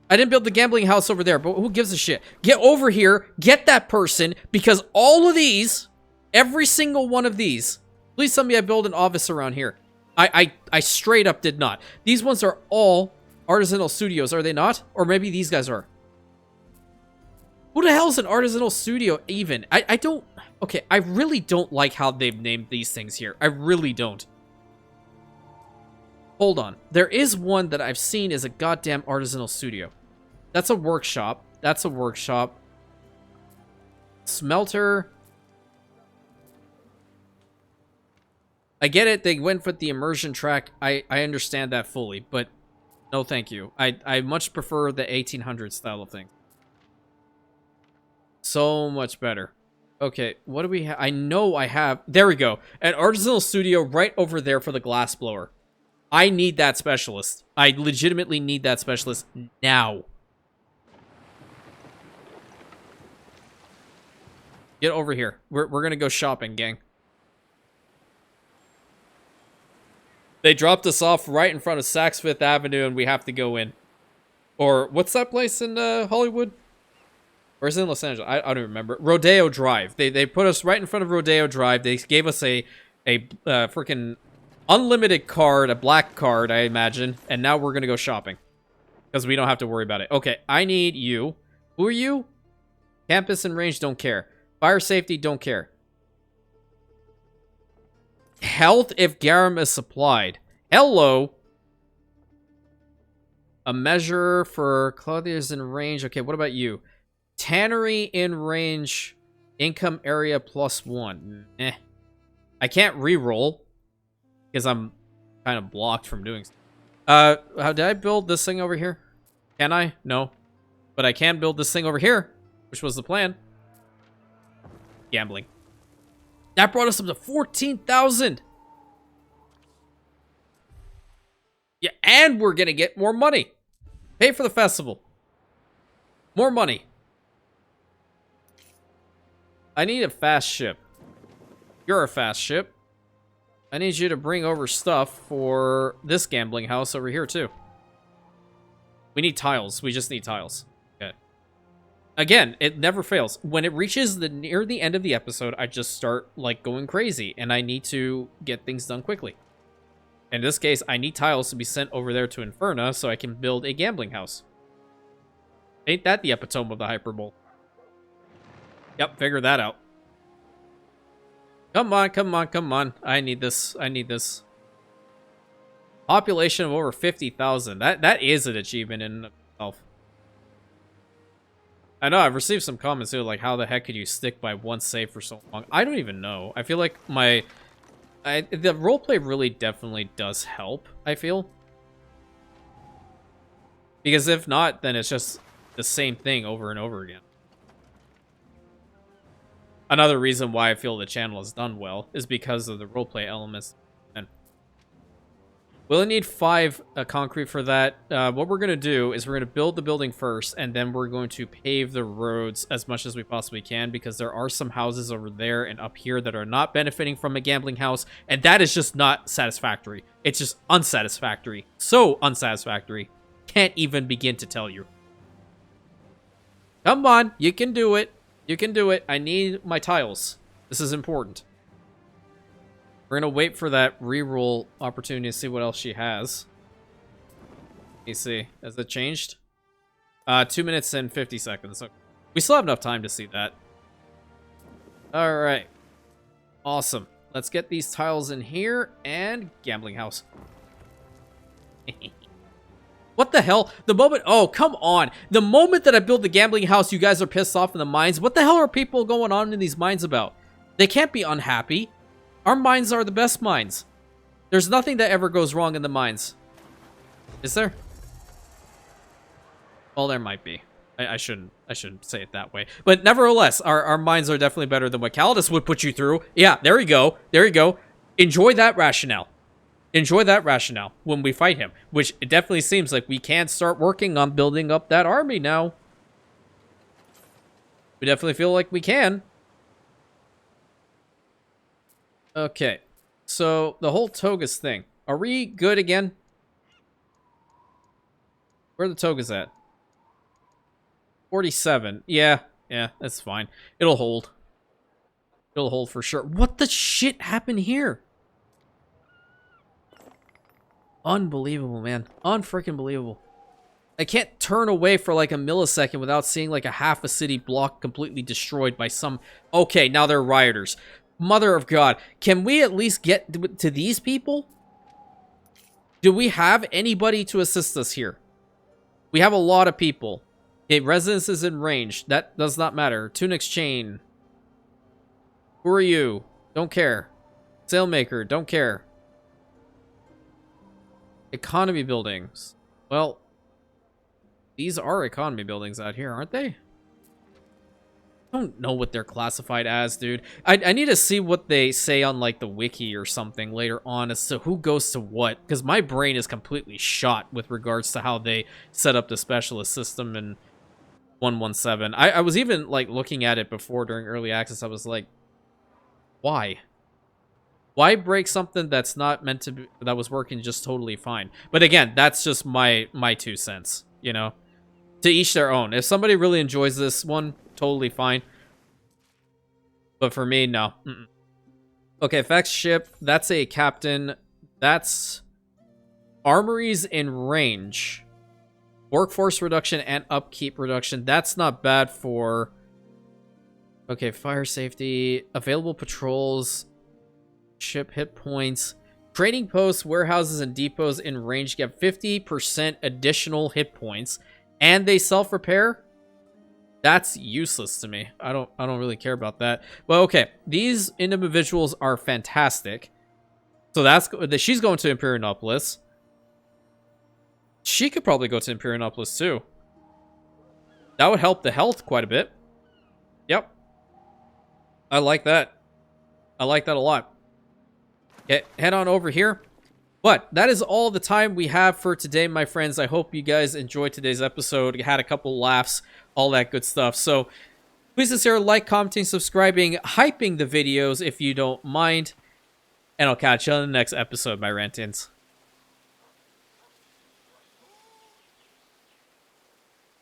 I didn't build the gambling house over there, but who gives a shit? Get over here, get that person, because all of these, every single one of these, please tell me I build an office around here. I straight up did not. These ones are all artisanal studios, are they not? Or maybe these guys are. Who the hell is an artisanal studio even? I don't... Okay, I really don't like how they've named these things here. I really don't. Hold on. There is one that I've seen is a goddamn artisanal studio. That's a workshop. That's a workshop. Smelter. I get it. They went with the immersion track. I understand that fully, but no thank you. I much prefer the 1800 style of thing. So much better. Okay, what do we have? I know I have... There we go. An artisanal studio right over there for the glass blower. I need that specialist. I legitimately need that specialist now. Get over here. We're gonna go shopping, gang. They dropped us off right in front of Saks Fifth Avenue, and we have to go in. Or, what's that place in Hollywood? Or is it in Los Angeles? I don't remember. Rodeo Drive. They put us right in front of Rodeo Drive. They gave us a freaking unlimited card, a black card, I imagine. And now we're going to go shopping. Because we don't have to worry about it. Okay, I need you. Who are you? Campus and range, don't care. Fire safety, don't care. Health if garum is supplied. Hello. A measure for clothiers in range. Okay, what about you? Tannery in range. Income area +1. Eh. I can't re-roll. Because I'm kind of blocked from doing so. How did I build this thing over here? Can I? No. But I can build this thing over here. Which was the plan. Gambling. That brought us up to 14,000. Yeah, and we're gonna get more money. Pay for the festival. More money. I need a fast ship. You're a fast ship. I need you to bring over stuff for this gambling house over here, too. We need tiles. We just need tiles. Okay. Again, it never fails. When it reaches near the end of the episode, I just start, like, going crazy. And I need to get things done quickly. In this case, I need tiles to be sent over there to Inferna so I can build a gambling house. Ain't that the epitome of the hyperbole? Yep, figure that out. Come on, come on, come on. I need this. I need this. Population of over 50,000. That is an achievement in itself. I know, I've received some comments too, like, how the heck could you stick by one save for so long? I don't even know. I feel like the roleplay really definitely does help, I feel. Because if not, then it's just the same thing over and over again. Another reason why I feel the channel has done well is because of the roleplay elements. And we'll need 5 concrete for that. What we're going to do is we're going to build the building first, and then we're going to pave the roads as much as we possibly can, because there are some houses over there and up here that are not benefiting from a gambling house, and that is just not satisfactory. It's just unsatisfactory. So unsatisfactory. Can't even begin to tell you. Come on, you can do it. You can do it. I need my tiles. This is important. We're going to wait for that reroll opportunity to see what else she has. Let me see. Has it changed? 2 minutes and 50 seconds. So we still have enough time to see that. Alright. Awesome. Let's get these tiles in here. And gambling house. What the hell? The moment... Oh, come on. The moment that I build the gambling house, you guys are pissed off in the mines. What the hell are people going on in these mines about? They can't be unhappy. Our mines are the best mines. There's nothing that ever goes wrong in the mines. Is there? Well, there might be. I shouldn't say it that way. But nevertheless, our mines are definitely better than what Calidus would put you through. Yeah, there you go. There you go. Enjoy that rationale. Enjoy that rationale when we fight him, which it definitely seems like we can start working on building up that army now. We definitely feel like we can. Okay. So, the whole Togas thing. Are we good again? Where are the Togas at? 47. Yeah, that's fine. It'll hold. It'll hold for sure. What the shit happened here? Unbelievable, man. Unfreaking believable. I can't turn away for like a millisecond without seeing like a half a city block completely destroyed by some... Okay, now they're rioters. Mother of God. Can we at least get to these people? Do we have anybody to assist us here? We have a lot of people. Okay, residence is in range. That does not matter. Tunic's chain. Who are you? Don't care. Sailmaker. Don't care. Economy buildings. Well, these are economy buildings out here, aren't they? I don't know what they're classified as, dude. I need to see what they say on, like, the wiki or something later on as to who goes to what. Because my brain is completely shot with regards to how they set up the specialist system in 117. I was even, like, looking at it before during early access. I was like, why? Why break something that's not meant to be, that was working just totally fine? But again, that's just my 2 cents, you know? To each their own. If somebody really enjoys this one, totally fine. But for me, no. Okay, fax ship. That's a captain. That's armories in range. Workforce reduction and upkeep reduction. That's not bad for... Okay, fire safety. Available patrols. Ship hit points. Trading posts, warehouses, and depots in range get 50% additional hit points. And they self-repair? That's useless to me. I don't really care about that. Well, okay. These individuals are fantastic. So that's... She's going to Imperiumopolis. She could probably go to Imperiumopolis too. That would help the health quite a bit. Yep. I like that. I like that a lot. Okay, head on over here. But that is all the time we have for today, my friends. I hope you guys enjoyed today's episode. Had a couple laughs, all that good stuff. So please consider like, commenting, subscribing, hyping the videos if you don't mind. And I'll catch you on the next episode, my Rantians.